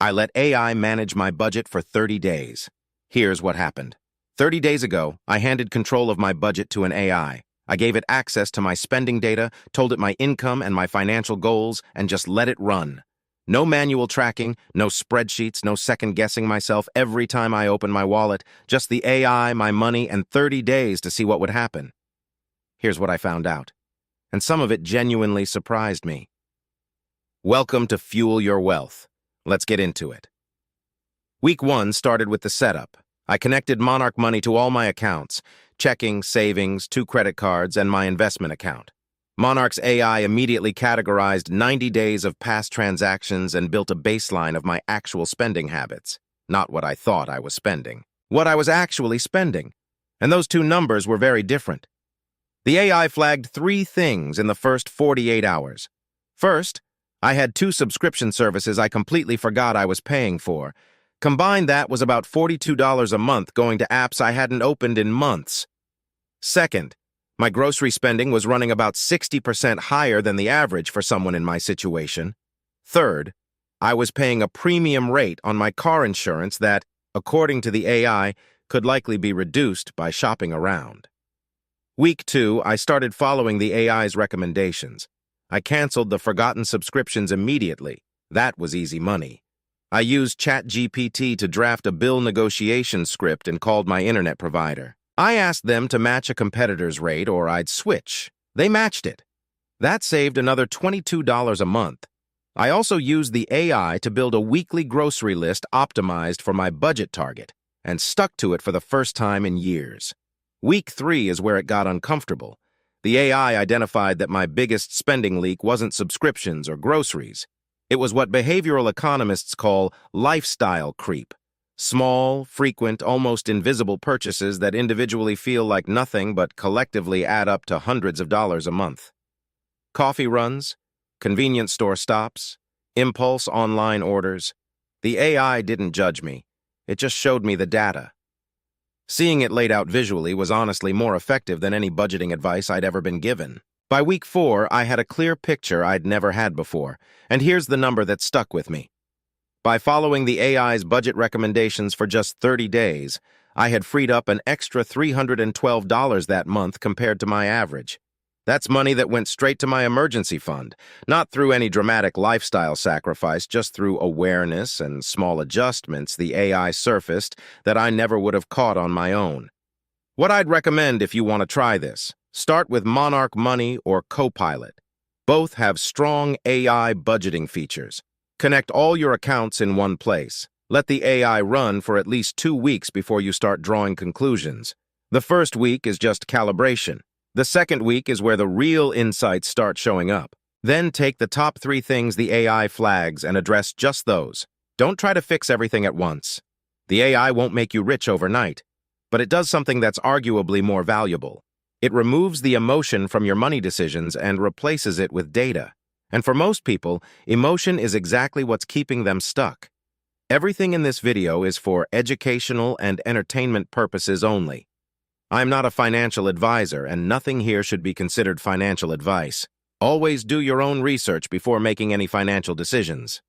I let AI manage my budget for 30 days. Here's what happened. 30 days ago, I handed control of my budget to an AI. I gave it access to my spending data, told it my income and my financial goals, and just let it run. No manual tracking, no spreadsheets, no second-guessing myself every time I open my wallet, just the AI, my money, and 30 days to see what would happen. Here's what I found out, and some of it genuinely surprised me. Welcome to Fuel Your Wealth. Let's get into it. Week 1 started with the setup. I connected Monarch Money to all my accounts, checking, savings, 2 credit cards, and my investment account. Monarch's AI immediately categorized 90 days of past transactions and built a baseline of my actual spending habits. Not what I thought I was spending. What I was actually spending. And those two numbers were very different. The AI flagged 3 things in the first 48 hours. First, I had 2 subscription services I completely forgot I was paying for. Combined, that was about $42 a month going to apps I hadn't opened in months. Second, my grocery spending was running about 60% higher than the average for someone in my situation. Third, I was paying a premium rate on my car insurance that, according to the AI, could likely be reduced by shopping around. Week 2, I started following the AI's recommendations. I canceled the forgotten subscriptions immediately. That was easy money. I used ChatGPT to draft a bill negotiation script and called my internet provider. I asked them to match a competitor's rate or I'd switch. They matched it. That saved another $22 a month. I also used the AI to build a weekly grocery list optimized for my budget target and stuck to it for the first time in years. Week 3 is where it got uncomfortable. The AI identified that my biggest spending leak wasn't subscriptions or groceries. It was what behavioral economists call lifestyle creep. Small, frequent, almost invisible purchases that individually feel like nothing but collectively add up to hundreds of dollars a month. Coffee runs, convenience store stops, impulse online orders. The AI didn't judge me. It just showed me the data. Seeing it laid out visually was honestly more effective than any budgeting advice I'd ever been given. By week 4, I had a clear picture I'd never had before, and here's the number that stuck with me. By following the AI's budget recommendations for just 30 days, I had freed up an extra $312 that month compared to my average. That's money that went straight to my emergency fund, not through any dramatic lifestyle sacrifice, just through awareness and small adjustments the AI surfaced that I never would have caught on my own. What I'd recommend if you want to try this, start with Monarch Money or Copilot. Both have strong AI budgeting features. Connect all your accounts in one place. Let the AI run for at least 2 weeks before you start drawing conclusions. The first week is just calibration. The second week is where the real insights start showing up. Then take the top 3 things the AI flags and address just those. Don't try to fix everything at once. The AI won't make you rich overnight, but it does something that's arguably more valuable. It removes the emotion from your money decisions and replaces it with data. And for most people, emotion is exactly what's keeping them stuck. Everything in this video is for educational and entertainment purposes only. I'm not a financial advisor, and nothing here should be considered financial advice. Always do your own research before making any financial decisions.